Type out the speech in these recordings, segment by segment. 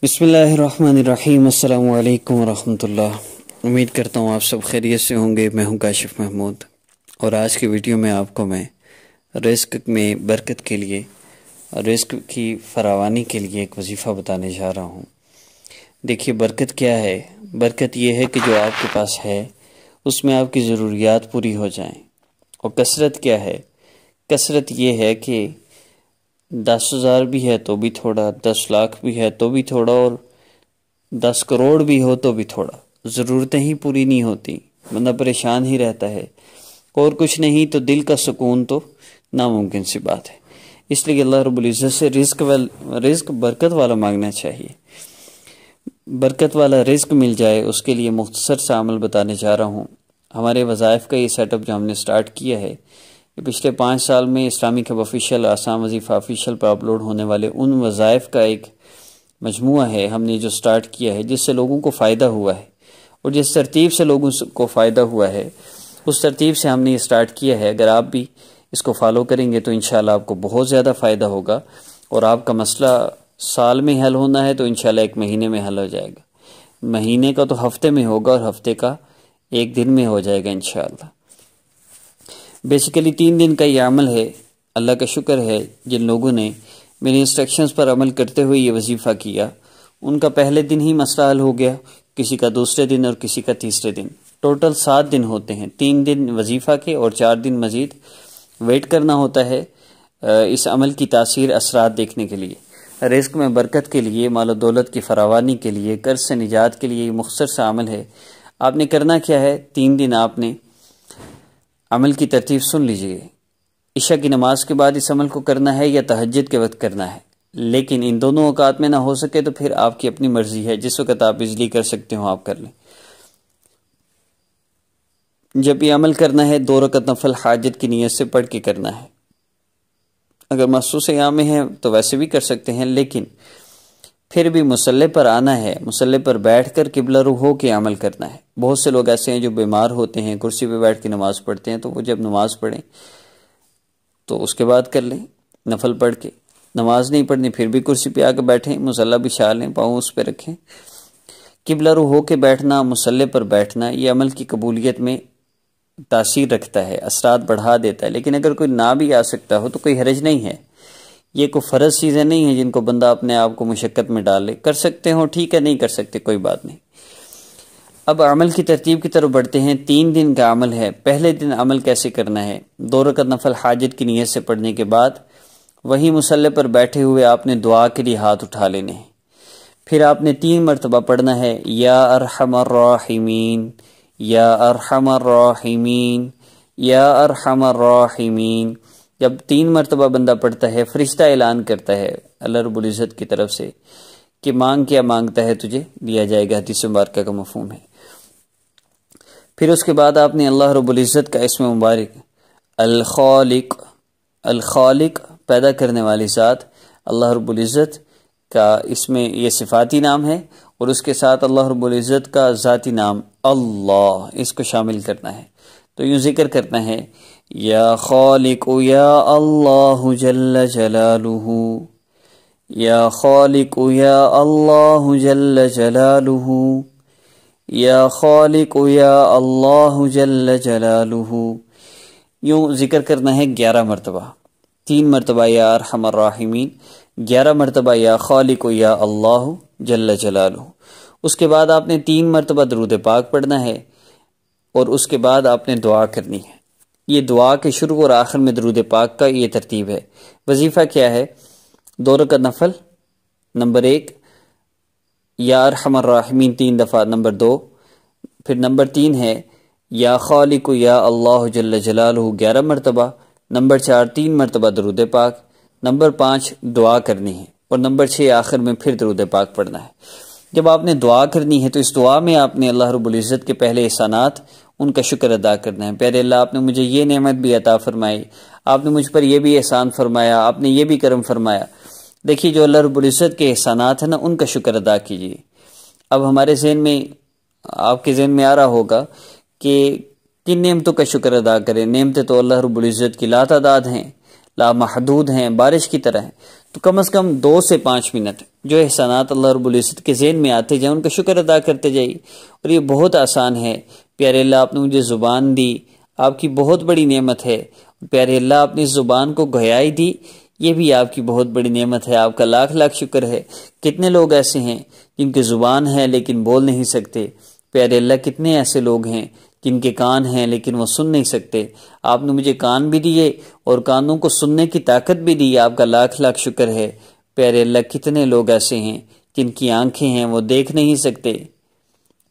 بسم اللہ الرحمن الرحیم۔ السلام علیکم ورحمۃ اللہ۔ امید کرتا ہوں آپ سب خیریت سے ہوں گے۔ میں ہوں کاشف محمود، اور آج کی ویڈیو میں آپ کو رزق میں برکت کے لیے، رزق کی فراوانی کے لیے ایک وظیفہ بتانے جا رہا ہوں۔ دیکھیے برکت کیا ہے۔ برکت یہ ہے کہ جو آپ کے پاس ہے اس میں آپ کی ضروریات پوری ہو جائیں۔ اور کثرت کیا ہے؟ کثرت یہ ہے کہ 10,000 بھی ہے تو بھی تھوڑا، 10 لاکھ بھی ہے تو بھی تھوڑا، اور 10 کروڑ بھی ہو تو بھی تھوڑا۔ ضرورتیں ہی پوری نہیں ہوتی، بندہ پریشان ہی رہتا ہے، اور کچھ نہیں تو دل کا سکون تو ناممکن سی بات ہے۔ اس لیے اللہ رب العزت سے رزق برکت والا مانگنا چاہیے۔ برکت والا رزق مل جائے اس کے لیے مختصر سا عمل بتانے جا رہا ہوں۔ ہمارے وظائف کا یہ سیٹ اپ جو ہم نے سٹارٹ کیا ہے، یہ پچھلے 5 سال میں اسلامک ہب آفیشیل، آسان وظیفہ آفیشیل پر اپلوڈ ہونے والے ان وظائف کا ایک مجموعہ ہے ہم نے جو سٹارٹ کیا ہے، جس سے لوگوں کو فائدہ ہوا ہے، اور جس ترتیب سے لوگوں کو فائدہ ہوا ہے اس ترتیب سے ہم نے یہ سٹارٹ کیا ہے۔ اگر آپ بھی اس کو فالو کریں گے تو انشاءاللہ آپ کو بہت زیادہ فائدہ ہوگا، اور آپ کا مسئلہ سال میں حل ہونا ہے تو انشاءاللہ 1 مہینے میں حل ہو جائے گا، مہینے کا تو ہفتے میں ہوگا، اور ہفتے کا 1 دن میں ہو جائے گا انشاءاللہ۔ بیسیکلی 3 دن کا یہ عمل ہے۔ اللہ کا شکر ہے جن لوگوں نے میرے انسٹرکشنز پر عمل کرتے ہوئے یہ وظیفہ کیا، ان کا پہلے دن ہی مسئلہ حل ہو گیا، کسی کا دوسرے دن اور کسی کا تیسرے دن۔ ٹوٹل 7 دن ہوتے ہیں، 3 دن وظیفہ کے اور 4 دن مزید ویٹ کرنا ہوتا ہے اس عمل کی تاثیر، اثرات دیکھنے کے لیے۔ رزق میں برکت کے لیے، مال و دولت کی فراوانی کے لیے، قرض سے نجات کے لیے یہ مختصر سا عمل ہے۔ آپ نے کرنا کیا ہے؟ 3 دن آپ نے عمل کی ترتیب سن لیجئے۔ عشاء کی نماز کے بعد اس عمل کو کرنا ہے یا تہجد کے وقت کرنا ہے، لیکن ان دونوں اوقات میں نہ ہو سکے تو پھر آپ کی اپنی مرضی ہے، جس وقت آپ بجلی کر سکتے ہو آپ کر لیں۔ جب یہ عمل کرنا ہے 2 رکعت نفل حاجت کی نیت سے پڑھ کے کرنا ہے۔ اگر مخصوص ایام میں ہے تو ویسے بھی کر سکتے ہیں، لیکن پھر بھی مصلی پر آنا ہے، مصلی پر بیٹھ کر قبلہ رو ہو کے عمل کرنا ہے۔ بہت سے لوگ ایسے ہیں جو بیمار ہوتے ہیں، کرسی پہ بیٹھ کے نماز پڑھتے ہیں، تو وہ جب نماز پڑھیں تو اس کے بعد کر لیں نفل پڑھ کے۔ نماز نہیں پڑھنی پھر بھی کرسی پہ آ کے بیٹھیں، مصلی بچھا لیں، پاؤں اس پہ رکھیں۔ قبلہ رو ہو کے بیٹھنا، مصلی پر بیٹھنا، یہ عمل کی قبولیت میں تاثیر رکھتا ہے، اثرات بڑھا دیتا ہے۔ لیکن اگر کوئی نہ بھی آ سکتا ہو تو کوئی حرج نہیں ہے، یہ کوئی فرض چیزیں نہیں ہیں جن کو بندہ اپنے آپ کو مشقت میں ڈالے۔ کر سکتے ہو ٹھیک ہے، نہیں کر سکتے کوئی بات نہیں۔ اب عمل کی ترتیب کی طرف بڑھتے ہیں۔ 3 دن کا عمل ہے۔ پہلے دن عمل کیسے کرنا ہے؟ 2 رکعت نفل حاجت کی نیت سے پڑھنے کے بعد وہی مصلی پر بیٹھے ہوئے آپ نے دعا کے لیے ہاتھ اٹھا لینے ہیں۔ پھر آپ نے 3 مرتبہ پڑھنا ہے، یا ارحم الراحمین، یا ارحم الراحمین، یا ارحم الراحمین۔ جب 3 مرتبہ بندہ پڑھتا ہے، فرشتہ اعلان کرتا ہے اللہ رب العزت کی طرف سے کہ مانگ کیا مانگتا ہے تجھے دیا جائے گا۔ حدیث مبارکہ کا مفہوم ہے۔ پھر اس کے بعد آپ نے اللہ رب العزت کا اسم مبارک الخالق پیدا کرنے والی ذات، اللہ رب العزت کا اس میں یہ صفاتی نام ہے، اور اس کے ساتھ اللہ رب العزت کا ذاتی نام اللہ، اس کو شامل کرنا ہے۔ تو یوں ذکر کرنا ہے، یا خالق یا اللہ جل جلالہ، یا خالق یا اللہ جل جلالہ، یا خالق یا اللہ جل جلالہ۔ یوں ذکر کرنا ہے 11 مرتبہ، 3 مرتبہ یا ارحم الراحمین، 11 مرتبہ یا خالق یا اللہ جل جلالہ۔ اس کے بعد آپ نے 3 مرتبہ درود پاک پڑھنا ہے، اور اس کے بعد آپ نے دعا کرنی ہے۔ یہ دعا کے شروع اور آخر میں درود پاک کا یہ ترتیب ہے۔ وظیفہ کیا ہے؟ 2 رکعت نفل نمبر 1، یا ارحم الراحمین 3 دفعہ نمبر 2، پھر نمبر 3 ہے یا خالق یا اللہ جل جلالہ 11 مرتبہ، نمبر 4 3 مرتبہ درود پاک، نمبر 5 دعا کرنی ہے، اور نمبر 6 آخر میں پھر درود پاک پڑھنا ہے۔ جب آپ نے دعا کرنی ہے تو اس دعا میں آپ نے اللہ رب العزت کے پہلے احسانات، ان کا شکر ادا کرنا ہے۔ پیارے اللہ، آپ نے مجھے یہ نعمت بھی عطا فرمائی، آپ نے مجھ پر یہ بھی احسان فرمایا، آپ نے یہ بھی کرم فرمایا۔ دیکھیے جو اللہ رب العزت کے احسانات ہیں نا، ان کا شکر ادا کیجیے۔ اب ہمارے ذہن میں، آپ کے ذہن میں آ رہا ہوگا کہ کن نعمتوں کا شکر ادا کریں؟ نعمتیں تو اللہ رب العزت کی لا تعداد ہیں، لامحدود ہیں، بارش کی طرح ہیں، تو کم از کم 2 سے 5 منٹ جو احسانات اللہ رب العزت کے ذہن میں آتے جائیں ان کا شکر ادا کرتے جائیے، اور یہ بہت آسان ہے۔ پیارے اللہ آپ نے مجھے زبان دی، آپ کی بہت بڑی نعمت ہے۔ پیارے اللہ آپ نے اس زبان کو گہرائی دی، یہ بھی آپ کی بہت بڑی نعمت ہے، آپ کا لاکھ لاکھ شکر ہے۔ کتنے لوگ ایسے ہیں جن کی زبان ہے لیکن بول نہیں سکتے؟ پیارے اللہ کتنے ایسے لوگ ہیں جن کے کان ہیں لیکن وہ سن نہیں سکتے؟ آپ نے مجھے کان بھی دیے اور کانوں کو سننے کی طاقت بھی دی، آپ کا لاکھ لاکھ شکر ہے۔ پیارے اللہ کتنے لوگ ایسے ہیں جن کی آنکھیں ہیں وہ دیکھ نہیں سکتے؟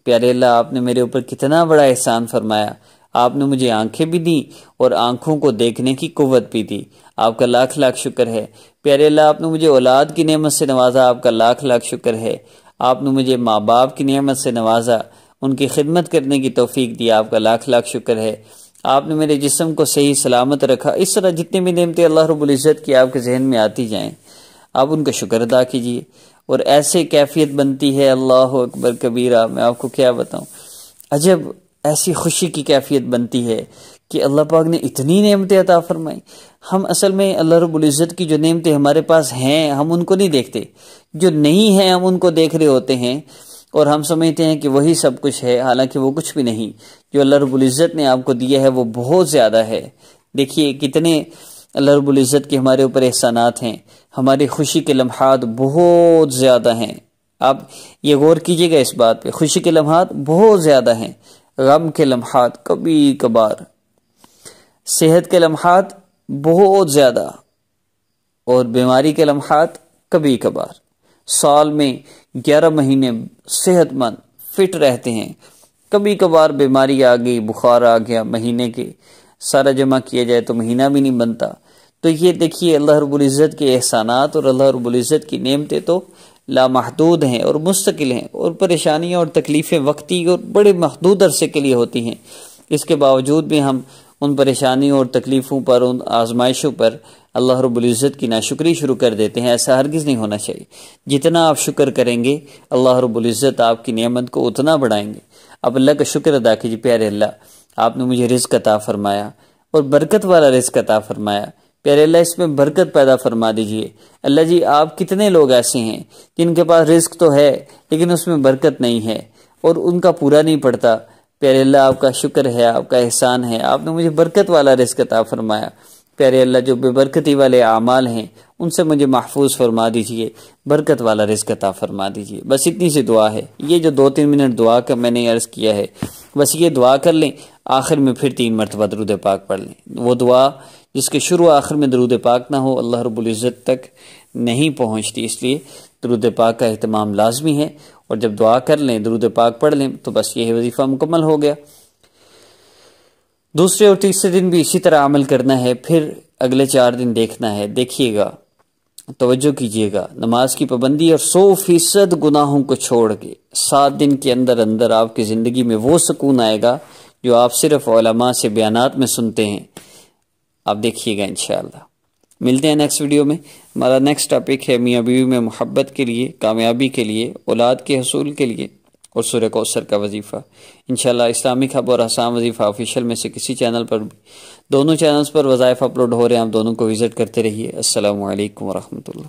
پیارے اللہ آپ نے میرے اوپر کتنا بڑا احسان فرمایا، آپ نے مجھے آنکھیں بھی دی اور آنکھوں کو دیکھنے کی قوت بھی دی، آپ کا لاکھ لاکھ شکر ہے۔ پیارے اللہ آپ نے مجھے اولاد کی نعمت سے نوازا، آپ کا لاکھ لاکھ شکر ہے۔ آپ نے مجھے ماں باپ کی نعمت سے نوازا، ان کی خدمت کرنے کی توفیق دی، آپ کا لاکھ لاکھ شکر ہے۔ آپ نے میرے جسم کو صحیح سلامت رکھا۔ اس طرح جتنے بھی نعمتیں اللہ رب العزت کی آپ کے ذہن میں آتی جائیں، آپ ان کا شکر ادا کیجیے، اور ایسے کیفیت بنتی ہے، اللہ اکبر کبیرہ، میں آپ کو کیا بتاؤں، عجب ایسی خوشی کی کیفیت بنتی ہے کہ اللہ پاک نے اتنی نعمتیں عطا فرمائی۔ ہم اصل میں اللہ رب العزت کی جو نعمتیں ہمارے پاس ہیں ہم ان کو نہیں دیکھتے، جو نہیں ہیں ہم ان کو دیکھ رہے ہوتے ہیں، اور ہم سمجھتے ہیں کہ وہی سب کچھ ہے، حالانکہ وہ کچھ بھی نہیں۔ جو اللہ رب العزت نے آپ کو دیا ہے وہ بہت زیادہ ہے۔ دیکھیے کتنے اللہ رب العزت کے ہمارے اوپر احسانات ہیں، ہماری خوشی کے لمحات بہت زیادہ ہیں۔ آپ یہ غور کیجئے گا اس بات پہ، خوشی کے لمحات بہت زیادہ ہیں، غم کے لمحات کبھی کبھار، صحت کے لمحات بہت زیادہ، اور بیماری کے لمحات کبھی کبھار۔ سال میں 11 مہینے صحت مند فٹ رہتے ہیں، کبھی کبھار بیماری آ گئی، بخار آ گیا، مہینے کے سارا جمع کیا جائے تو مہینہ بھی نہیں بنتا۔ تو یہ دیکھیے اللہ رب العزت کے احسانات اور اللہ رب العزت کی نعمتیں تو لامحدود ہیں اور مستقل ہیں، اور پریشانیاں اور تکلیفیں وقتی اور بڑے محدود عرصے کے لیے ہوتی ہیں۔ اس کے باوجود بھی ہم ان پریشانیوں اور تکلیفوں پر، ان آزمائشوں پر اللہ رب العزت کی ناشکری شروع کر دیتے ہیں۔ ایسا ہرگز نہیں ہونا چاہیے۔ جتنا آپ شکر کریں گے اللہ رب العزت آپ کی نعمت کو اتنا بڑھائیں گے۔ اب اللہ کا شکر ادا کیجیے۔ پیارے اللہ آپ نے مجھے رزق عطا فرمایا، اور برکت والا رزق عطا فرمایا۔ پیارے اللہ اس میں برکت پیدا فرما دیجئے۔ اللہ جی آپ کتنے لوگ ایسے ہیں جن کے پاس رزق تو ہے لیکن اس میں برکت نہیں ہے اور ان کا پورا نہیں پڑتا۔ پیارے اللہ آپ کا شکر ہے، آپ کا احسان ہے، آپ نے مجھے برکت والا رزق عطا فرمایا۔ پیارے اللہ جو بے برکتی والے اعمال ہیں ان سے مجھے محفوظ فرما دیجئے، برکت والا رزق عطا فرما دیجئے۔ بس اتنی سی دعا ہے، یہ جو 2-3 منٹ دعا کا میں نے عرض کیا ہے، بس یہ دعا کر لیں، آخر میں پھر 3 مرتبہ درود پاک پڑھ لیں۔ وہ دعا جس کے شروع آخر میں درود پاک نہ ہو اللہ رب العزت تک نہیں پہنچتی، اس لیے درود پاک کا اہتمام لازمی ہے، اور جب دعا کر لیں درود پاک پڑھ لیں تو بس یہ وظیفہ مکمل ہو گیا۔ دوسرے اور تیسرے دن بھی اسی طرح عمل کرنا ہے، پھر اگلے 4 دن دیکھنا ہے۔ دیکھیے گا، توجہ کیجیے گا، نماز کی پابندی اور 100% گناہوں کو چھوڑ کے 7 دن کے اندر اندر آپ کی زندگی میں وہ سکون آئے گا جو آپ صرف علماء سے بیانات میں سنتے ہیں۔ آپ دیکھیے گا انشاءاللہ۔ ملتے ہیں نیکسٹ ویڈیو میں۔ ہمارا نیکسٹ ٹاپک ہے میاں بیوی میں محبت کے لیے، کامیابی کے لیے، اولاد کے حصول کے لیے، اور سورہ کوثر کا وظیفہ۔ انشاءاللہ اسلامک ہب اور آسان وظیفہ آفیشیل میں سے کسی چینل پر بھی، دونوں چینلز پر وظائف اپلوڈ ہو رہے ہیں، آپ دونوں کو وزٹ کرتے رہیے۔ السلام علیکم ورحمۃ اللہ۔